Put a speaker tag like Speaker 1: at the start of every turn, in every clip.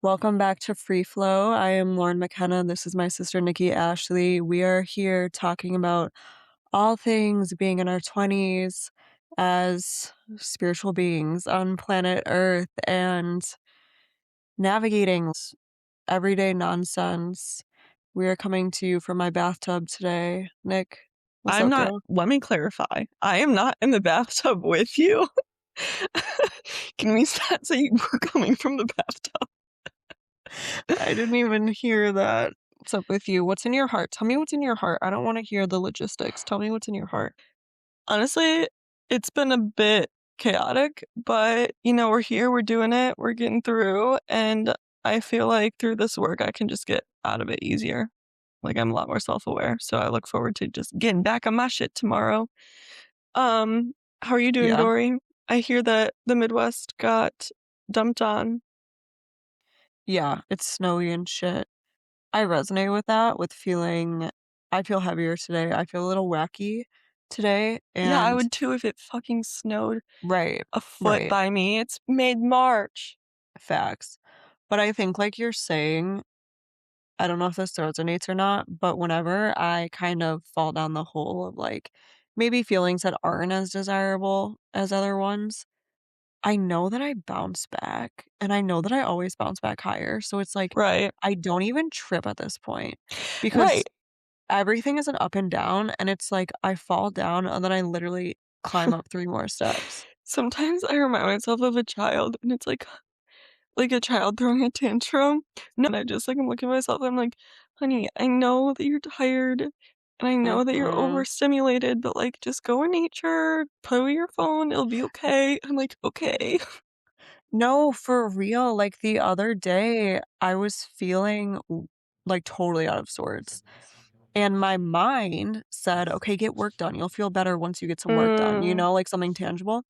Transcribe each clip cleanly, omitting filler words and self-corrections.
Speaker 1: Welcome back to Free Flow. I am Lauren McKenna. This is my sister Nikki Ashley. We are here talking about all things being in our 20s as spiritual beings on planet Earth and navigating everyday nonsense. We are coming to you from my bathtub today. Nick, what's
Speaker 2: I'm
Speaker 1: up,
Speaker 2: not,
Speaker 1: girl?
Speaker 2: let me clarify. I am not in the bathtub with you. Can we start saying we're coming from the bathtub?
Speaker 1: I didn't even hear that. What's up with you? What's in your heart? Tell me what's in your heart. I don't want to hear the logistics. Tell me what's in your heart.
Speaker 2: Honestly, it's been a bit chaotic, but we're here, we're doing it, we're getting through, and I feel like through this work I can just get out of it easier. Like I'm a lot more self-aware, so I look forward to just getting back on my shit tomorrow. How are you doing,
Speaker 1: Yeah.
Speaker 2: Dory? I hear that the Midwest got dumped on.
Speaker 1: Yeah, it's snowy and shit. I resonate with that, with feeling, I feel heavier today. I feel a little wacky today.
Speaker 2: Yeah, I
Speaker 1: And
Speaker 2: would too if it fucking snowed
Speaker 1: right,
Speaker 2: a foot
Speaker 1: right,
Speaker 2: by me. It's mid-March.
Speaker 1: facts. But I think, like you're saying, I don't know if this resonates or not, but whenever I kind of fall down the hole of like maybe feelings that aren't as desirable as other ones, I know that I bounce back and I know that I always bounce back higher. So it's like,
Speaker 2: Right.
Speaker 1: I don't even trip at this point because
Speaker 2: Right.
Speaker 1: everything is an up and down, and it's like I fall down and then I literally climb up 3 more steps.
Speaker 2: Sometimes I remind myself of a child and it's like a child throwing a tantrum. No, and I just like I'm looking at myself and I'm like, honey, I know that you're tired and I know that you're
Speaker 1: Mhm.
Speaker 2: overstimulated, but like just go in nature, play with your phone, it'll be okay. I'm like, okay.
Speaker 1: No, for real, like, the other day, I was feeling like, totally out of sorts, and my mind said, "Okay, get work done. You'll feel better once you get some work done,"
Speaker 2: Mm,
Speaker 1: like, something tangible,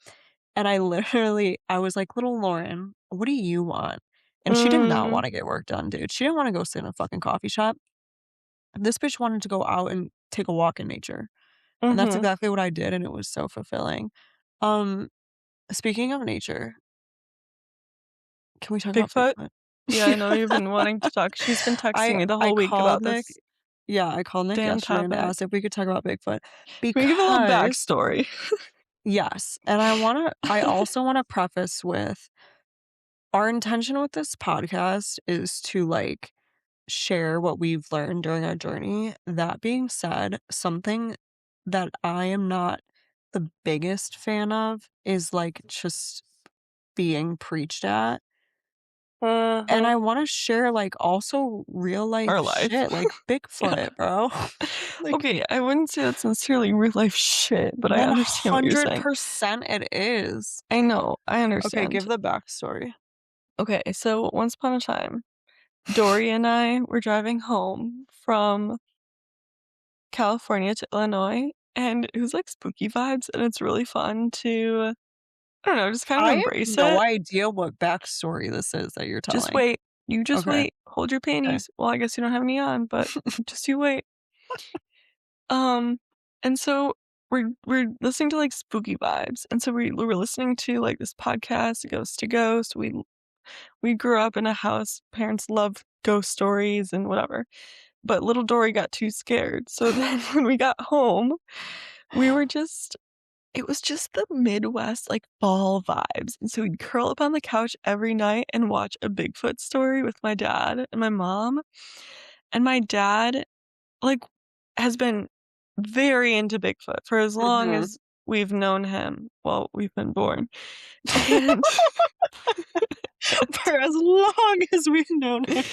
Speaker 1: and I was like, "Little Lauren, what do you want?" And she did not
Speaker 2: mm,
Speaker 1: wanna get work done, dude. She didn't wanna go sit in a fucking coffee shop. This bitch wanted to go out and take a walk in nature. And that's
Speaker 2: mm-hmm.
Speaker 1: exactly what I did, and it was so fulfilling. Um, speaking of nature, can we talk about
Speaker 2: Bigfoot?
Speaker 1: Bigfoot?
Speaker 2: Yeah, I know you've been wanting to talk. She's been texting me the
Speaker 1: I
Speaker 2: whole week
Speaker 1: called
Speaker 2: about
Speaker 1: Nick.
Speaker 2: this
Speaker 1: Yeah, I called Nick
Speaker 2: damn
Speaker 1: yesterday and
Speaker 2: topic.
Speaker 1: asked if we could talk about Bigfoot
Speaker 2: Can we give a little
Speaker 1: because
Speaker 2: backstory?
Speaker 1: yes, and I also wanna preface with our intention with this podcast is to, like, share what we've learned during our journey. That being said, something that I am not the biggest fan of is, like, just being preached at, and
Speaker 2: Uh-huh.
Speaker 1: I wanna share, like, also real life
Speaker 2: Our life.
Speaker 1: shit, like
Speaker 2: Yeah.
Speaker 1: Bigfoot, bro. Like,
Speaker 2: Okay, I wouldn't say that's necessarily real life shit, but I understand what you're saying.
Speaker 1: 100% it is.
Speaker 2: I know, I
Speaker 1: Okay,
Speaker 2: understand.
Speaker 1: give the backstory.
Speaker 2: Okay, so once upon a time, Dory and I were driving home from California to Illinois, and it was like spooky vibes, and it's really fun to, I don't know, just kind of
Speaker 1: I have
Speaker 2: embrace
Speaker 1: no
Speaker 2: it.
Speaker 1: idea what backstory this is that you're
Speaker 2: Just
Speaker 1: telling.
Speaker 2: wait. You just
Speaker 1: Okay,
Speaker 2: wait. Hold your
Speaker 1: okay.
Speaker 2: panties. Well, I guess you don't have any on, but just you wait. Um, and so we're listening to like spooky vibes, and so we were listening to like this podcast, Ghost to Ghost. We grew up in a house. Parents love ghost stories and whatever, but little Dory got too scared. So then when we got home, we were just. It was just the Midwest, like, fall vibes, and so we'd curl up on the couch every night and watch a Bigfoot story with my dad and my mom, and my dad, like, has been very into Bigfoot for as long
Speaker 1: Mhm.
Speaker 2: as we've known him. Well, we've been born, and
Speaker 1: For as long as we've known him.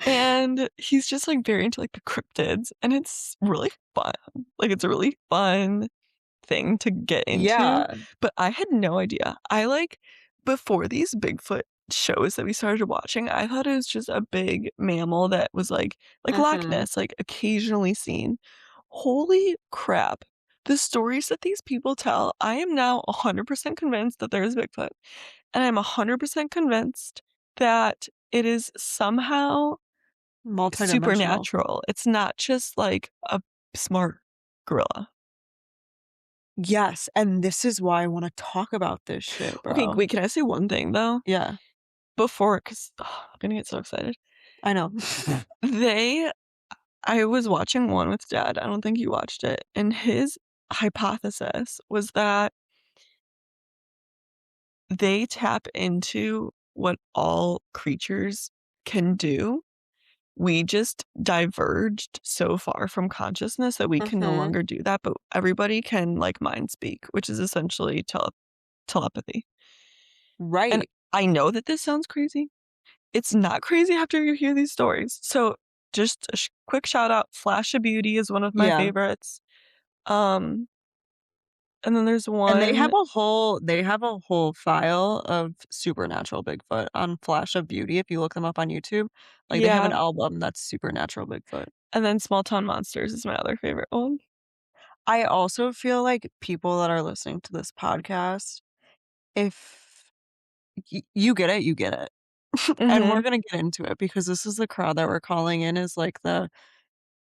Speaker 2: and he's just, like, very into, like, the cryptids, and it's really fun. Like, it's a really fun thing to get into,
Speaker 1: Yeah.
Speaker 2: but I had no idea. Before these Bigfoot shows that we started watching, I thought it was just a big mammal that was like Loch
Speaker 1: Mhm.
Speaker 2: Ness, like occasionally seen. Holy crap. The stories that these people tell, I am now 100% convinced that there is Bigfoot, and I'm 100% convinced that it is somehow
Speaker 1: Multidimensional.
Speaker 2: supernatural. It's not just like a smart gorilla.
Speaker 1: Yes, and this is why I wanna talk about this shit,
Speaker 2: Okay,
Speaker 1: bro.
Speaker 2: wait, can I say one thing though?
Speaker 1: Yeah.
Speaker 2: before, 'cause I'm gonna get so excited.
Speaker 1: I know.
Speaker 2: They I was watching one with dad, I don't think you watched it, and his hypothesis was that they tap into what all creatures can do. We just diverged so far from consciousness that we can no
Speaker 1: Mhm.
Speaker 2: longer do that, but everybody can, like, mind speak, which is essentially telepathy. And
Speaker 1: Right.
Speaker 2: I know that this sounds crazy. It's not crazy after you hear these stories. So, just a quick shout out, Flash of Beauty is one of my
Speaker 1: Yeah.
Speaker 2: favorites. Um, and then there's
Speaker 1: And
Speaker 2: one.
Speaker 1: they have a whole file of supernatural Bigfoot on Flash of Beauty if you look them up on YouTube. Like, they have an
Speaker 2: Yeah,
Speaker 1: album that's supernatural Bigfoot.
Speaker 2: and then Small Town Monsters is my other favorite one.
Speaker 1: I also feel like people that are listening to this podcast, if you get it, you get it. And we're
Speaker 2: Mhm.
Speaker 1: gonna get into it because this is the crowd that we're calling in is like the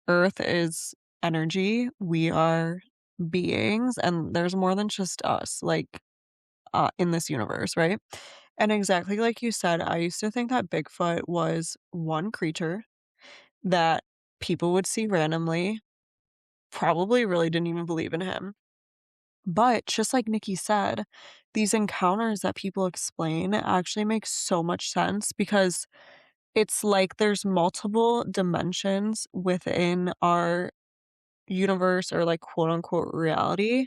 Speaker 1: Earth is energy. We are beings, and there's more than just us, like, in this universe, right? And exactly like you said, I used to think that Bigfoot was one creature that people would see randomly, probably really didn't even believe in him. But just like Nikki said, these encounters that people explain actually make so much sense because it's like there's multiple dimensions within our universe or like quote unquote reality.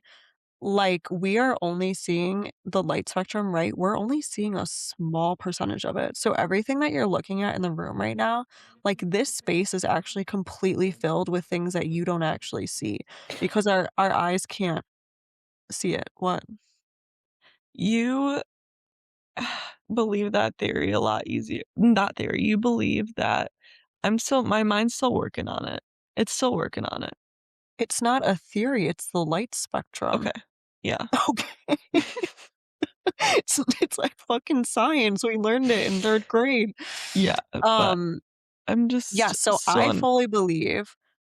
Speaker 1: Like we are only seeing the light spectrum, right? We're only seeing a small percentage of it. So everything that you're looking at in the room right now, like this space is actually completely filled with things that you don't actually see because our eyes can't see it. What?
Speaker 2: You believe that theory a lot easier. Not theory, you believe that my mind's still working on it. It's still working on it.
Speaker 1: It's not a theory, it's the light
Speaker 2: Okay.
Speaker 1: spectrum.
Speaker 2: Yeah.
Speaker 1: Okay. It's like fucking science. We learned it in 3rd grade.
Speaker 2: Yeah, but
Speaker 1: Um,
Speaker 2: I'm
Speaker 1: yeah,
Speaker 2: just
Speaker 1: so
Speaker 2: so un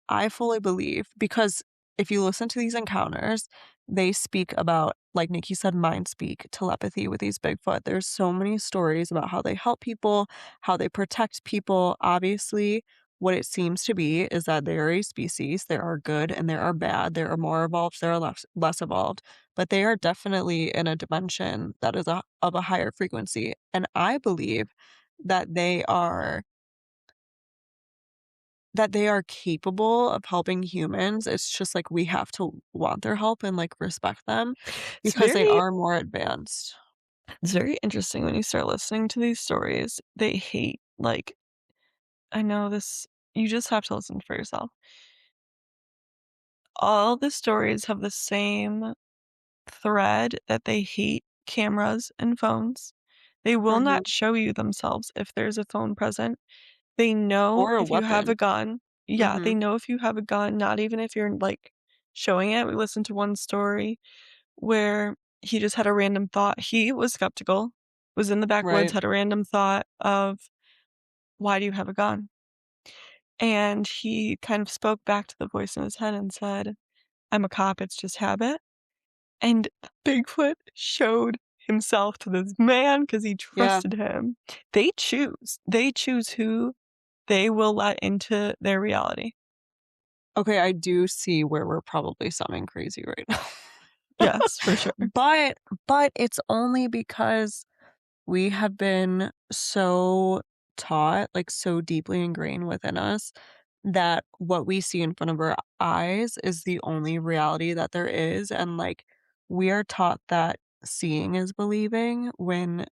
Speaker 1: I fully believe because if you listen to these encounters, they speak about, like Nikki said, mind speak, telepathy with these Bigfoot. There's so many stories about how they help people, how they protect people. Obviously, what it seems to be is that they are a species. There are good and there are bad. There are more evolved, there are less evolved, but they are definitely in a dimension that is of a higher frequency. And I believe that they are capable of helping humans. It's just, like, we have to want their help and, like, respect them
Speaker 2: it's
Speaker 1: because they
Speaker 2: very
Speaker 1: are more advanced.
Speaker 2: it's very interesting when you start listening to these stories. They hate, like, I know this, you just have to listen for yourself. All the stories have the same thread that they hate cameras and phones. They will
Speaker 1: Mhm.
Speaker 2: not show you themselves if there's a phone present. They know
Speaker 1: Or a
Speaker 2: if you have
Speaker 1: weapon.
Speaker 2: a gun. Yeah, they
Speaker 1: Mhm.
Speaker 2: know if you have a gun, not even if you're, like, showing it. We listened to one story where he just had a random thought. He was skeptical, was in the backwoods,
Speaker 1: Right.
Speaker 2: had a random thought of, "Why do you have a gun?" And he kind of spoke back to the voice in his head and said, "I'm a cop, it's just habit." And Bigfoot showed himself to this man because he
Speaker 1: Yeah.
Speaker 2: trusted him. They choose who they will let into their reality.
Speaker 1: Okay, I do see where we're probably sounding crazy right now.
Speaker 2: Yes, for sure.
Speaker 1: But it's only because we have been so taught, like, so deeply ingrained within us that what we see in front of our eyes is the only reality that there is, and, like, we are taught that seeing is believing when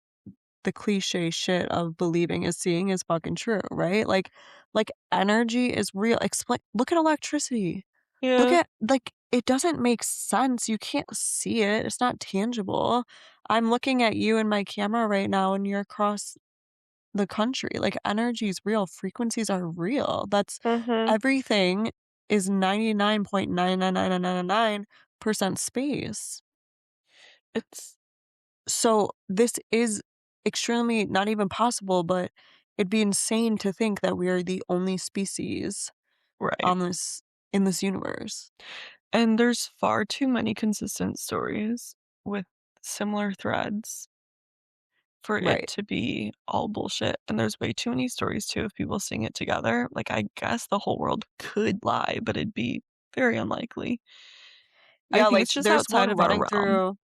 Speaker 1: the cliche shit of believing is seeing is fucking true, right? Like, energy is real. Explain look at electricity. Look
Speaker 2: Yeah.
Speaker 1: at like, it doesn't make sense, you can't see it, it's not tangible. I'm looking at you in my camera right now, and you're across the country, like, energy is real, frequencies are real, that's
Speaker 2: Mhm.
Speaker 1: everything is 99.99999% space.
Speaker 2: It's
Speaker 1: So, this is extremely not even possible, but it'd be insane to think that we are the only species
Speaker 2: right.
Speaker 1: on this in this universe.
Speaker 2: And there's far too many consistent stories with similar threads. for it
Speaker 1: Right.
Speaker 2: to be all bullshit, and there's way too many stories too of people seeing it together. Like, I guess the whole world could lie, but it'd be very unlikely. I
Speaker 1: Yeah,
Speaker 2: think
Speaker 1: like,
Speaker 2: it's just
Speaker 1: there's
Speaker 2: outside
Speaker 1: one
Speaker 2: of our
Speaker 1: running
Speaker 2: realm.
Speaker 1: through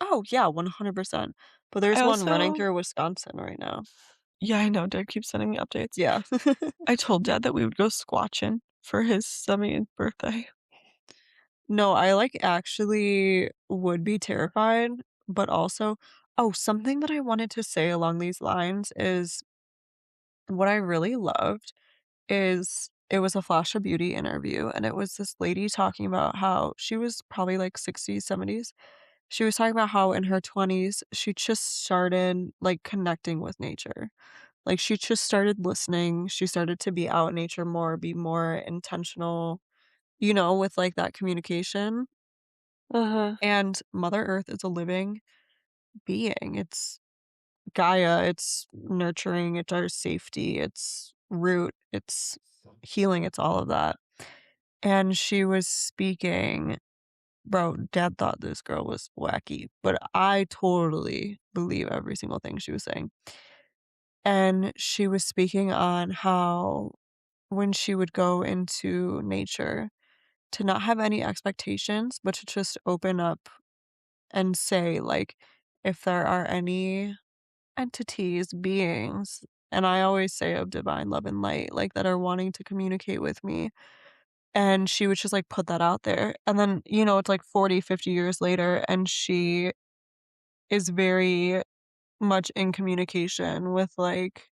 Speaker 1: Oh, yeah, 100%. But
Speaker 2: I
Speaker 1: there's one running
Speaker 2: also
Speaker 1: through Wisconsin right now.
Speaker 2: Yeah, I know, Dad keeps sending me updates.
Speaker 1: Yeah.
Speaker 2: I told Dad that we would go squatching for his 70th birthday.
Speaker 1: No, I, like, actually would be terrified, but also something that I wanted to say along these lines is what I really loved is it was a Flash of Beauty interview, and it was this lady talking about how she was probably, like, 60s, 70s. She was talking about how in her 20s, she just started, like, connecting with nature. Like, she just started listening, she started to be out in nature more, be more intentional, with, like, that communication,
Speaker 2: Uh-huh.
Speaker 1: and Mother Earth is a living being. It's Gaia, it's nurturing, it's our safety, it's root, it's healing, it's all of that. And she was speaking bro, dad thought this girl was wacky, but I totally believe every single thing she was saying. And she was speaking on how when she would go into nature, to not have any expectations, but to just open up and say, like, if there are any entities, beings, and I always say of divine love and light, like, that are wanting to communicate with me. And she would just, like, put that out there. And then, it's like 40, 50 years later, and she is very much in communication with, like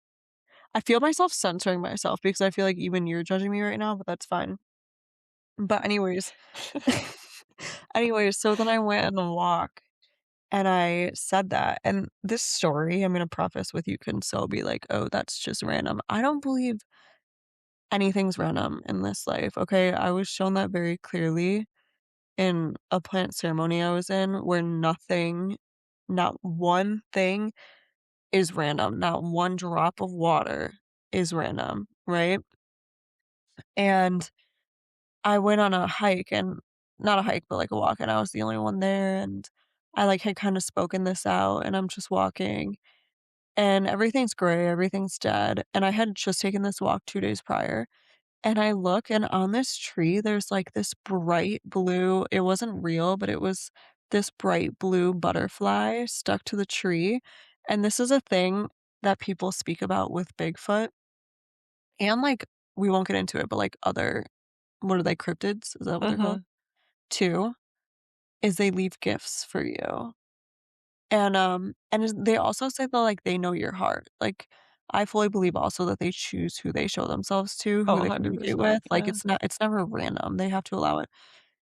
Speaker 1: I feel myself censoring myself because I feel like even you're judging me right now, but that's fine. But anyways anyways, so then I went on a walk and I said that, and this story, I'm gonna preface with you can still be like, "Oh, that's just random." I don't believe anything's random in this life, okay? I was shown that very clearly in a plant ceremony I was in where not one thing is random, not one drop of water is random, right? And I went on a hike and not a hike, but like a walk, and I was the only one there, and I like had kind of spoken this out, and I'm just walking, and everything's gray, everything's dead, and I had just taken this walk 2 days prior, and I look, and on this tree, there's like this bright blue it wasn't real, but it was this bright blue butterfly stuck to the tree, and this is a thing that people speak about with Bigfoot, and, like, we won't get into it, but, like, other what are they, cryptids? Is that what they're
Speaker 2: Uh-huh.
Speaker 1: called? Too, is they leave gifts for you. And they also say that, like, they know your heart. Like, I fully believe also that they choose who they show themselves to,
Speaker 2: Oh,
Speaker 1: who they communicate
Speaker 2: 100%,
Speaker 1: with. Like,
Speaker 2: yeah.
Speaker 1: it's never random. They have to allow it.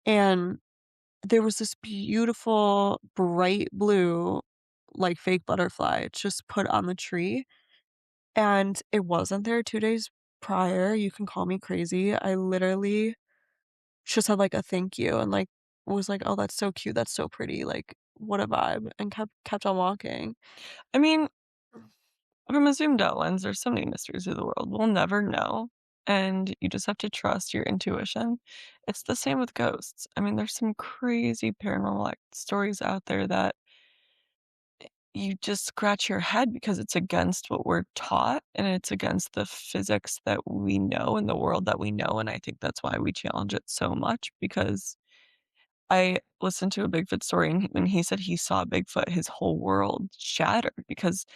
Speaker 1: And there was this beautiful bright blue, like, fake butterfly just put on the tree, and it wasn't there 2 days prior. You can call me crazy. I literally just had, like, a thank you and, like, was like, "Oh, that's so cute, that's so pretty, like, what a vibe," and kept on walking.
Speaker 2: I mean, from a zoomed out lens, there's so many mysteries of the world. We'll never know, and you just have to trust your intuition. It's the same with ghosts. I mean, there's some crazy paranormal, like, stories out there that you just scratch your head because it's against what we're taught, and it's against the physics that we know and the world that we know, and I think that's why we challenge it so much because I listened to a Bigfoot story, and when he said he saw Bigfoot, his whole world shattered because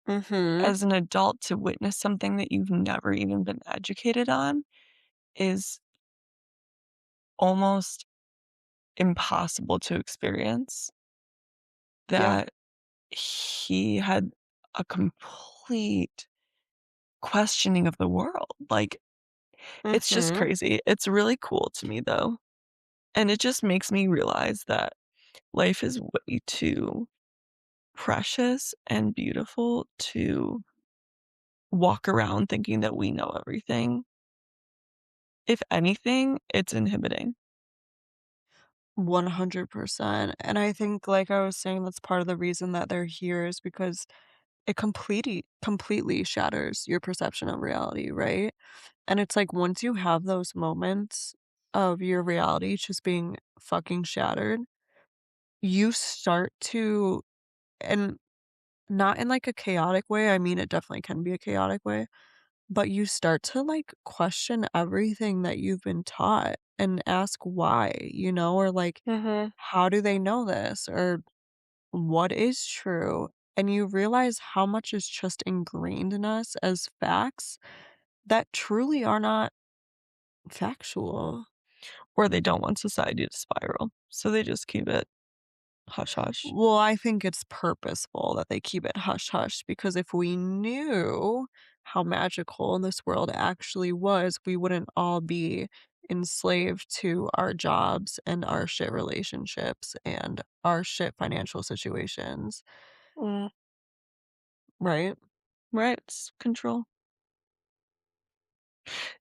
Speaker 1: Mhm.
Speaker 2: as an adult to witness something that you've never even been educated on is almost impossible to experience,
Speaker 1: Yeah.
Speaker 2: that he had a complete questioning of the world, like, it's just
Speaker 1: Mhm.
Speaker 2: crazy. It's really cool to me, though, and it just makes me realize that life is way too precious and beautiful to walk around thinking that we know everything. If anything, it's inhibiting.
Speaker 1: 100%, and I think, like I was saying, that's part of the reason that they're here is because it completely shatters your perception of reality, right? And it's like once you have those moments of your reality just being fucking shattered, you start to and not in, like, a chaotic way, I mean, it definitely can be a chaotic way, but you start to, like, question everything that you've been taught and ask why, or, like,
Speaker 2: Mhm.
Speaker 1: how do they know this? Or what is true? And you realize how much is just ingrained in us as facts that truly are not factual.
Speaker 2: Or they don't want society to spiral, so they just keep it hush hush.
Speaker 1: Well, I think it's purposeful that they keep it hush hush because if we knew how magical this world actually was, we wouldn't all be enslaved to our jobs and our shit relationships and our shit financial situations,
Speaker 2: Mm,
Speaker 1: right?
Speaker 2: right, it's control.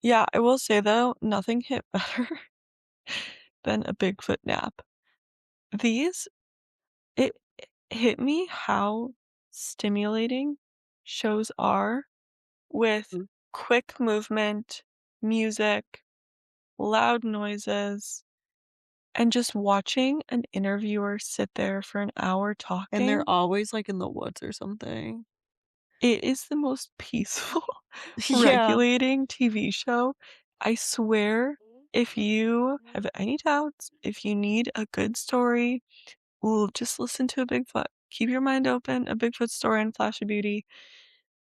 Speaker 2: Yeah, I will say though, nothing hit better than a Bigfoot nap. These it hit me how stimulating shows are with
Speaker 1: Mm.
Speaker 2: quick movement, music, loud noises, and just watching an interviewer sit there for an hour
Speaker 1: And they're
Speaker 2: talking.
Speaker 1: always like in the woods or something.
Speaker 2: It is the most peaceful,
Speaker 1: Yeah.
Speaker 2: regulating TV show. I swear, if you have any doubts, if you need a good story, well, just listen to a Bigfoot. Keep your mind open, a Bigfoot story and Flash of Beauty.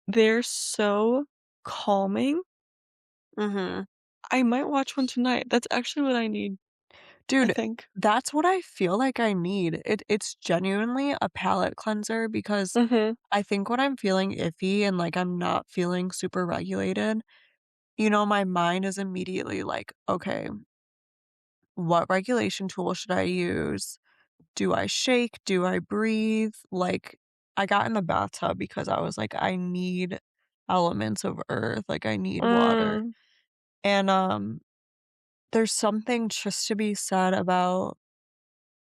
Speaker 2: They're so calming.
Speaker 1: Mhm.
Speaker 2: I might watch one tonight. That's actually what I need, I
Speaker 1: Dude,
Speaker 2: think.
Speaker 1: that's what I feel like I need. It's genuinely a palate cleanser because
Speaker 2: Mhm.
Speaker 1: I think when I'm feeling iffy and, like, I'm not feeling super regulated, my mind is immediately like, "Okay, what regulation tool should I use? Do I shake? Do I breathe?" Like, I got in the bathtub because I was like, "I need elements of earth, like, I need water."
Speaker 2: Mm.
Speaker 1: And, there's something just to be said about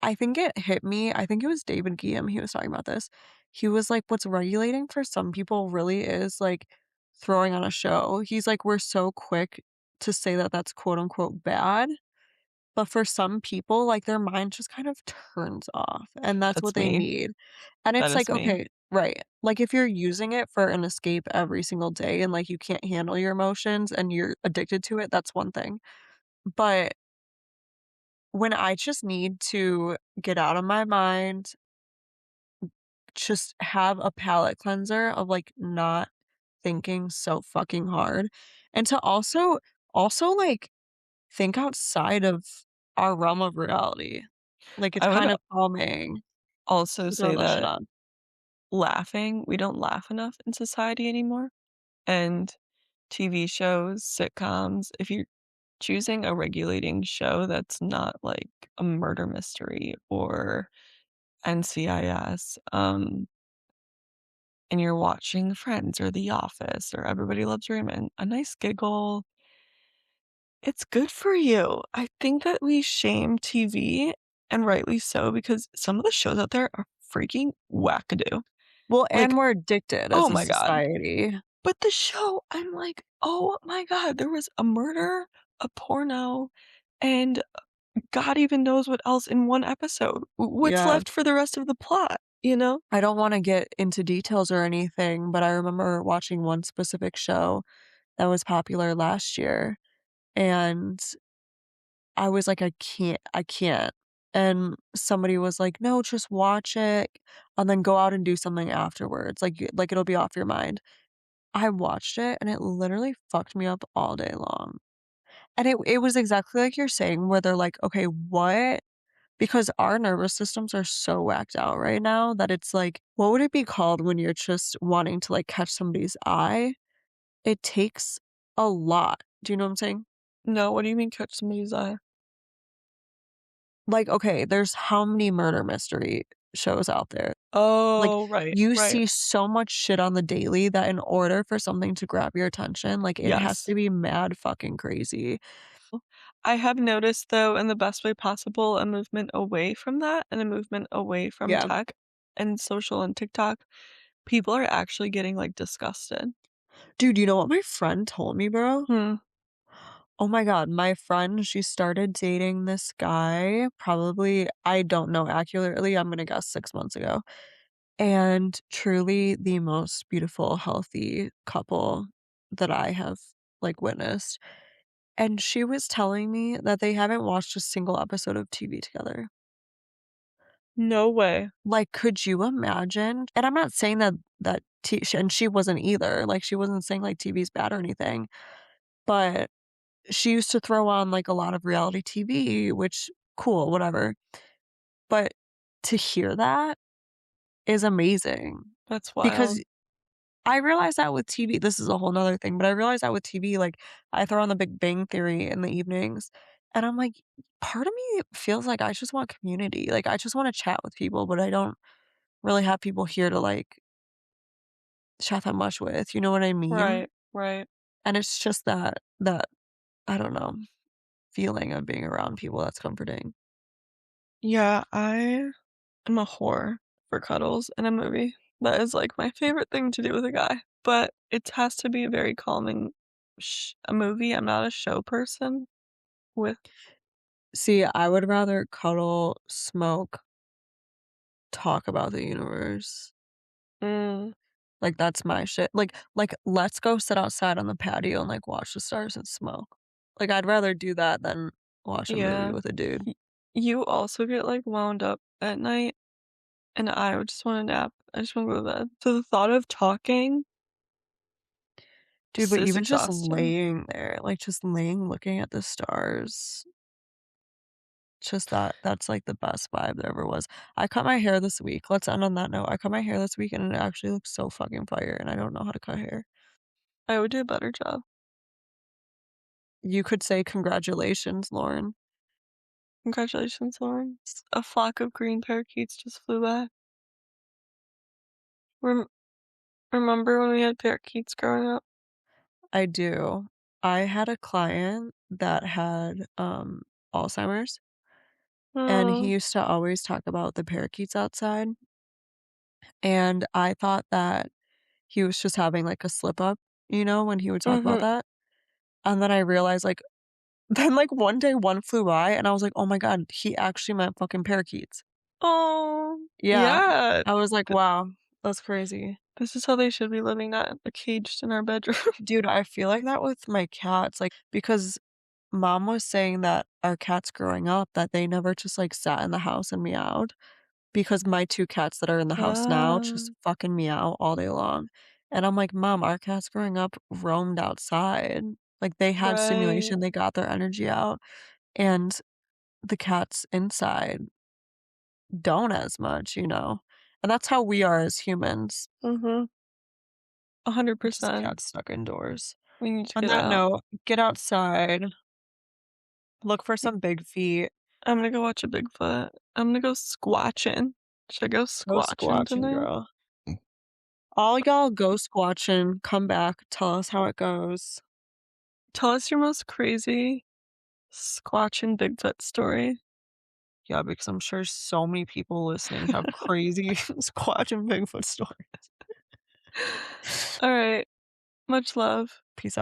Speaker 1: I think it hit me I think it was David Guillaume, he was talking about this. He was like, "What's regulating for some people really is, like, throwing on a show." He's like, "We're so quick to say that that's quote unquote bad, but for some people, like, their mind just kind of turns off, and that's what
Speaker 2: That's
Speaker 1: they
Speaker 2: me.
Speaker 1: need." And
Speaker 2: That
Speaker 1: it's
Speaker 2: is
Speaker 1: like,
Speaker 2: me.
Speaker 1: okay, right. Like, if you're using it for an escape every single day and, like, you can't handle your emotions and you're addicted to it, that's one thing. But when I just need to get out of my mind, just have a palate cleanser of, like, not thinking so fucking hard, and to like, think outside of our realm of reality. Like, it's
Speaker 2: I would
Speaker 1: kind of calming
Speaker 2: also
Speaker 1: to throw
Speaker 2: say
Speaker 1: that shit
Speaker 2: that
Speaker 1: on.
Speaker 2: we don't laugh enough in society anymore. And TV shows, sitcoms, if you're choosing a regulating show that's not like a murder mystery or NCIS, and you're watching Friends or The Office or Everybody Loves Raymond, a nice giggle, it's good for you. I think that we shame TV, and rightly so, because some of the shows out there are freaking wackadoo.
Speaker 1: Well,
Speaker 2: Like,
Speaker 1: and we're addicted
Speaker 2: oh
Speaker 1: as a
Speaker 2: my god.
Speaker 1: society.
Speaker 2: But the show, I'm like, "Oh my god, there was a murder, a porno, and God even knows what else in one episode. What's
Speaker 1: Yeah.
Speaker 2: left for the rest of the plot, you know?"
Speaker 1: I don't wanna get into details or anything, but I remember watching one specific show that was popular last year, and I was like, I can't." And somebody was like, "No, just watch it and then go out and do something afterwards, like, it'll be off your mind." I watched it, and it literally fucked me up all day long. And it was exactly like you're saying, where they're like, "Okay, what?" Because our nervous systems are so whacked out right now that it's like, what would it be called when you're just wanting to, like, catch somebody's eye? It takes a lot. Do you know what I'm saying?
Speaker 2: No, what do you mean catch somebody's eye?
Speaker 1: Like, okay, there's how many murder mystery shows out there? Like,
Speaker 2: Oh, right,
Speaker 1: you
Speaker 2: right.
Speaker 1: see so much shit on the daily that in order for something to grab your attention, like, it has
Speaker 2: Yes.
Speaker 1: to be mad fucking crazy.
Speaker 2: I have noticed, though, in the best way possible, a movement away from that and a movement away from
Speaker 1: Yeah.
Speaker 2: tech and social and TikTok. People are actually getting, like, disgusted.
Speaker 1: Dude, you know what my friend told me, bro?
Speaker 2: Hmm.
Speaker 1: Oh my god, my friend, she started dating this guy probably I don't know accurately, I'm gonna guess 6 months ago, and truly the most beautiful, healthy couple that I have, like, witnessed, and she was telling me that they haven't watched a single episode of TV together.
Speaker 2: No way.
Speaker 1: Like, could you imagine? And I'm not saying that T and she wasn't either, like, she wasn't saying, like, TV's bad or anything, but she used to throw on, like, a lot of reality TV, which cool, whatever, but to hear that is amazing
Speaker 2: That's
Speaker 1: because
Speaker 2: wild.
Speaker 1: I realize that with TV this is a whole whole 'nother thing, but I realize that with TV, like, I throw on The Big Bang Theory in the evenings, and I'm like, part of me feels like I just want community, like, I just wanna chat with people, but I don't really have people here to, like, chat that much with, you know what I mean?
Speaker 2: Right, right.
Speaker 1: And it's just that I don't know, feeling of being around people that's comforting.
Speaker 2: Yeah, I am a whore for cuddles in a movie. That is, like, my favorite thing to do with a guy, but it has to be a very calming a movie. I'm not a show person with
Speaker 1: See, I would rather cuddle, smoke, talk about the universe.
Speaker 2: mm,
Speaker 1: Like, that's my shit. Like, let's go sit outside on the patio and, like, watch the stars and smoke. Like, I'd rather do that than watch a movie
Speaker 2: yeah.
Speaker 1: with a dude.
Speaker 2: Y You also get, like, wound up at night, and I would just want a nap. I just wanna go to bed. So the thought of talking
Speaker 1: Dude,
Speaker 2: just
Speaker 1: but
Speaker 2: is
Speaker 1: even just
Speaker 2: exhausting.
Speaker 1: laying there, like, just laying looking at the stars, just that's, like, the best vibe there ever was. I cut my hair this week. Let's end on that note. I cut my hair this week, and it actually looks so fucking fire, and I don't know how to cut hair.
Speaker 2: I would do a better job.
Speaker 1: You could say, "Congratulations, Lauren."
Speaker 2: Congratulations, Lauren. A flock of green parakeets just flew by. Rem Remember when we had parakeets growing up?
Speaker 1: I do. I had a client that had, Alzheimer's, and he
Speaker 2: Oh.
Speaker 1: used to always talk about the parakeets outside, and I thought that he was just having, like, a slip up, you know, when he would talk about
Speaker 2: Mhm.
Speaker 1: that, and then I realized, like then, like, one day, one flew by, and I was like, "Oh my god, he actually meant fucking parakeets."
Speaker 2: Oh,
Speaker 1: Yeah.
Speaker 2: yeah.
Speaker 1: I was like, "Wow, that's crazy."
Speaker 2: This is how they should be living, not caged in our bedroom.
Speaker 1: Dude, I feel like that with my cats, like, because mom was saying that our cats growing up, that they never just, like, sat in the house and meowed, because my 2 cats that are in the house now just
Speaker 2: Ah,
Speaker 1: fucking meow all day long, and I'm like, "Mom, our cats growing up roamed outside." Like, they had
Speaker 2: right.
Speaker 1: stimulation, they got their energy out, and the cats inside don't as much, you know? And that's how we are as humans,
Speaker 2: Mhm.
Speaker 1: just
Speaker 2: 100%.
Speaker 1: cats stuck indoors.
Speaker 2: We need to
Speaker 1: On
Speaker 2: get
Speaker 1: that
Speaker 2: out.
Speaker 1: note, get outside, look for some big feet,
Speaker 2: I'm gonna go watch a Bigfoot. I'm gonna go squatching. Should I go
Speaker 1: go
Speaker 2: squatching
Speaker 1: squatching,
Speaker 2: tonight?
Speaker 1: girl. All y'all go squatching, come back, tell us how it goes.
Speaker 2: Tell us your most crazy squatching Bigfoot story.
Speaker 1: Yeah, because I'm sure so many people listening have crazy squatching Bigfoot stories.
Speaker 2: Alright. Much love.
Speaker 1: Peace out.